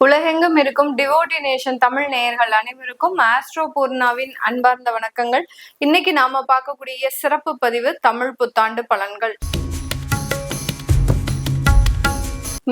உலகெங்கும் இருக்கும் devotee nation Tamil நேயர்கள் அனைவருக்கும் ஆஸ்ட்ரோ பூர்ணாவின் அன்பார்ந்த வணக்கங்கள். இன்னைக்கு நாம பார்க்கக்கூடிய சிறப்பு பதிவு தமிழ் புத்தாண்டு பலன்கள்.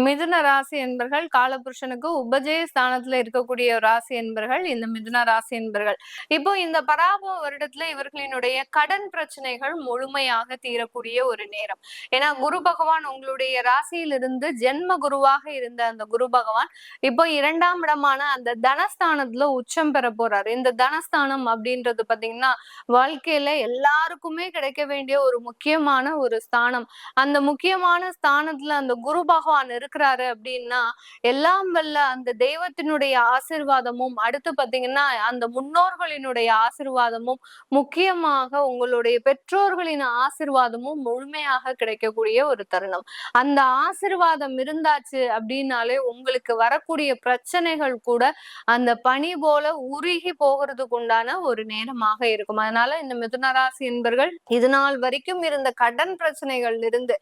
மிதுன ராசி என்பர்கள் காலபுருஷனுக்கு உபஜய ஸ்தானத்துல இருக்கக்கூடிய ராசி என்பர்கள் இந்த மிதுன ராசி என்பர்கள். இப்போ இந்த பராபவ வருடத்துல இவர்களினுடைய கடன் பிரச்சனைகள் முழுமையாக தீரக்கூடிய ஒரு நேரம். ஏன்னா குரு பகவான் உங்களுடைய ராசியிலிருந்து ஜென்ம குருவாக இருந்த அந்த குரு பகவான் இப்போ 2ஆம் இடமான அந்த தனஸ்தானத்துல உச்சம் பெற போறாரு. இந்த தனஸ்தானம் அப்படின்றது பாத்தீங்கன்னா வாழ்க்கையில எல்லாருக்குமே கிடைக்க வேண்டிய ஒரு முக்கியமான ஒரு ஸ்தானம். அந்த முக்கியமான ஸ்தானத்துல அந்த குரு பகவான் இருக்கிறாரு அப்படின்னா எல்லாம் வல்ல அந்த தெய்வத்தினுடைய ஆசிர்வாதமும், அடுத்து பாத்தீங்கன்னா அந்த முன்னோர்களினுடைய ஆசிர்வாதமும், முக்கியமாக உங்களுடைய பெற்றோர்களின் ஆசிர்வாதமும் முழுமையாக கிடைக்கக்கூடிய ஒரு தருணம். அந்த ஆசிர்வாதம் இருந்தாச்சு அப்படின்னாலே உங்களுக்கு வரக்கூடிய பிரச்சனைகள் கூட அந்த பனி போல உருகி போகிறதுக்கு உண்டான ஒரு நேரமாக இருக்கும். அதனால இந்த மிதுனராசி என்பர்கள் இது நாள் வரைக்கும் இருந்த கடன் பிரச்சனைகள் இருந்து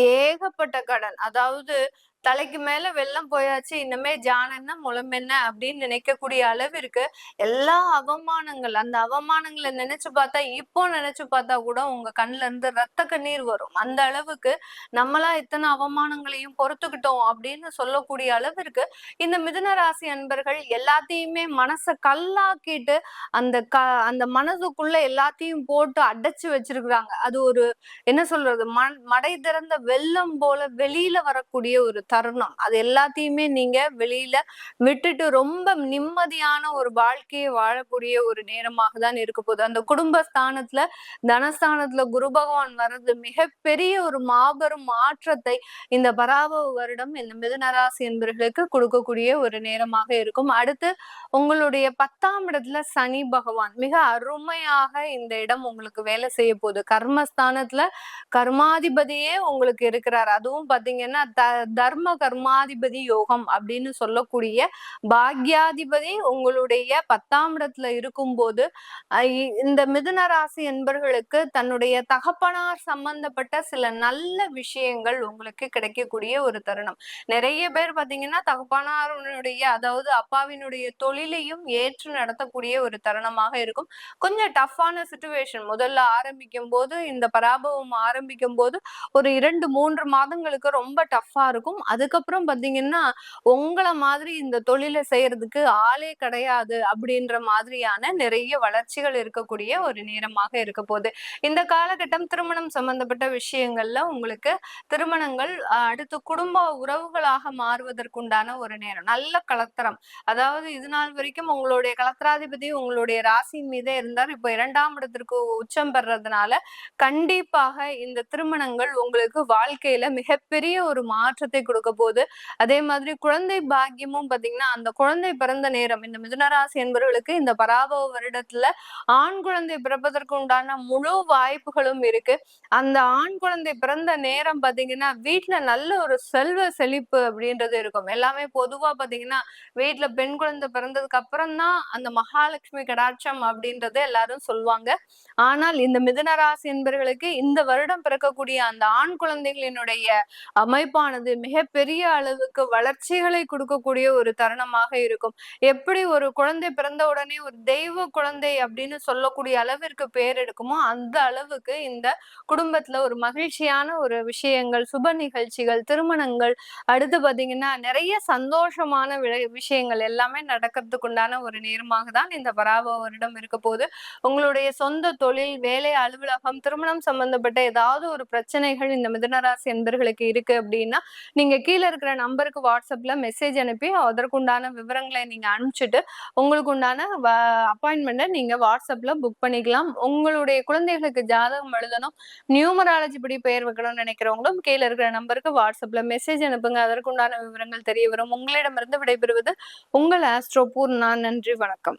ஏகப்பட்ட கடன், அதாவது தலைக்கு மேல வெள்ளம் போயாச்சு, இனிமே ஜானன்னா முளமென்ன அப்படின்னு நினைக்கக்கூடிய அளவிற்கு எல்லா அவமானங்கள், அந்த அவமானங்களை நினைச்சு பார்த்தா இப்போ நினைச்சு பார்த்தா கூட உங்க கண்ணுல இருந்து ரத்த கண்ணீர் வரும். அந்த அளவுக்கு நம்மளா இத்தனை அவமானங்களையும் பொறுத்துக்கிட்டோம் அப்படின்னு சொல்லக்கூடிய அளவிற்கு இந்த மிதுன ராசி அன்பர்கள் எல்லாத்தையுமே மனசை கல்லாக்கிட்டு அந்த மனதுக்குள்ள எல்லாத்தையும் போட்டு அடைச்சு வச்சிருக்கிறாங்க. அது ஒரு என்ன சொல்றது, மடை திறந்த வெள்ளம் போல வெளியில வரக்கூடிய ஒரு தருணம். அது எல்லாத்தையுமே நீங்க வெளியில விட்டுட்டு ரொம்ப நிம்மதியான ஒரு வாழ்க்கையை வாழக்கூடிய ஒரு நேரமாக தான் இருக்க போகுது. அந்த குடும்பஸ்தானத்துல தனஸ்தானத்துல குரு பகவான் வர்றது மிகப்பெரிய ஒரு மாபெரும் மாற்றத்தை இந்த பராபவ வருடம் இந்த மிதுனராசி என்பவர்களுக்கு கொடுக்கக்கூடிய ஒரு நேரமாக இருக்கும். அடுத்து உங்களுடைய 10ஆம் இடத்துல சனி பகவான் மிக அருமையாக இந்த இடம் உங்களுக்கு வேலை செய்ய போகுது. கர்மஸ்தானத்துல கர்மாதிபதியே உங்களுக்கு இருக்கிறார். அதுவும் பாத்தீங்கன்னா தர்ம கர்மாதிபதி யோகம் அப்படின்னு சொல்லக்கூடிய பாக்யாதிபதி உங்களுடைய 10ஆம் இடத்துல இருக்கும்போது இந்த மிதுன ராசி என்பர்களுக்கு தன்னுடைய தகப்பனார் சம்பந்தப்பட்ட சில நல்ல விஷயங்கள் உங்களுக்கு கிடைக்கக்கூடிய ஒரு தருணம். நிறைய பேர் பாத்தீங்கன்னா தகப்பனாருடைய, அதாவது அப்பாவினுடைய தொழிலையும் ஏற்று நடத்தக்கூடிய ஒரு தருணமாக இருக்கும். கொஞ்சம் டஃப்பான சிச்சுவேஷன் முதல்ல ஆரம்பிக்கும் போது, இந்த பராபவம் ஆரம்பிக்கும் போது ஒரு 2-3 மாதங்களுக்கு ரொம்ப டஃப்பா இருக்கும். அதுக்கப்புறம் பாத்தீங்கன்னா உங்களை மாதிரி இந்த தொழிலை செய்யறதுக்கு ஆளே கிடையாது அப்படின்ற மாதிரியான நிறைய வளர்ச்சிகள் இருக்கக்கூடிய ஒரு நேரமாக இருக்க போகுது. இந்த காலகட்டம் திருமணம் சம்பந்தப்பட்ட விஷயங்கள்ல உங்களுக்கு திருமணங்கள் அடுத்து குடும்ப உறவுகளாக மாறுவதற்குண்டான ஒரு நேரம். நல்ல கலத்தரம், அதாவது இது நாள் வரைக்கும் உங்களுடைய கலத்திராதிபதி உங்களுடைய ராசியின் மீதே இருந்தார். இப்போ 2ஆம் இடத்திற்கு உச்சம் பெறதுனால கண்டிப்பாக இந்த திருமணங்கள் உங்களுக்கு வாழ்க்கையில மிகப்பெரிய ஒரு மாற்றத்தை கொடுக்க போகுது. அதே மாதிரி குழந்தை பாக்கியமும் பாத்தீங்கன்னா அந்த குழந்தை பிறந்த நேரம் இந்த மிதுனராசி என்பவர்களுக்கு இந்த பராபவ வருடத்துல ஆண் குழந்தை பிறப்பதற்கு உண்டான முழு வாய்ப்புகளும் இருக்கு. அந்த ஆண் குழந்தை பிறந்த நேரம் பாத்தீங்கன்னா வீட்டுல நல்ல ஒரு செல்வ செழிப்பு அப்படின்றது இருக்கும். எல்லாமே பொதுவா பாத்தீங்கன்னா வீட்டுல பெண் குழந்தை பிறந்ததுக்கு அப்புறம் தான் அந்த மகாலட்சுமி கடாட்சம் அப்படின்றத எல்லாரும் சொல்லுவாங்க. ஆனால் இந்த மிதுனராசி என்பவர்களுக்கு இந்த வருடம் பிறக்கக்கூடிய அந்த ஆண் குழந்தைகளினுடைய அமைப்பானது மிகப்பெரிய அளவுக்கு வளர்ச்சிகளை கொடுக்கக்கூடிய ஒரு தருணமாக இருக்கும். எப்படி ஒரு குழந்தை பிறந்த உடனே ஒரு தெய்வ குழந்தை அப்படின்னு சொல்லக்கூடிய அளவிற்கு பேர் எடுக்குமோ அந்த அளவுக்கு இந்த குடும்பத்துல ஒரு மகிழ்ச்சியான ஒரு விஷயங்கள், சுப நிகழ்ச்சிகள், திருமணங்கள், அடுத்து பாத்தீங்கன்னா நிறைய சந்தோஷமான விஷயங்கள் எல்லாமே நடக்கிறதுக்கு உண்டான ஒரு நேரமாக தான் இந்த பராபவ வருடம் இருக்க போது. உங்களுடைய சொந்த தொழில், வேலை, அலுவலகம், திருமணம் சம்பந்தப்பட்ட ஏதாவது ஒரு பிரச்சனைகள் இந்த மிதுனராசி என்பர்களுக்கு இருக்கு அப்படின்னா நீங்க கீழே இருக்கிற நம்பருக்கு வாட்ஸ்அப்ல மெசேஜ் அனுப்பி அதற்குண்டான விவரங்களை நீங்க அனுப்பிச்சுட்டு உங்களுக்கு உண்டான அப்பாயின்மெண்ட்டை நீங்க வாட்ஸ்அப்ல புக் பண்ணிக்கலாம். உங்களுடைய குழந்தைகளுக்கு ஜாதகம் எழுதணும், நியூமராலஜி படி பெயர் வைக்கணும்னு நினைக்கிறவங்களும் கீழே இருக்கிற நம்பருக்கு வாட்ஸ்அப்ல மெசேஜ் அனுப்புங்க. அதற்குண்டான விவரங்கள் தெரிய வரும். உங்களிடமிருந்து விடைபெறுவது உங்கள் ஆஸ்ட்ரோ பூர்ணா. நன்றி, வணக்கம்.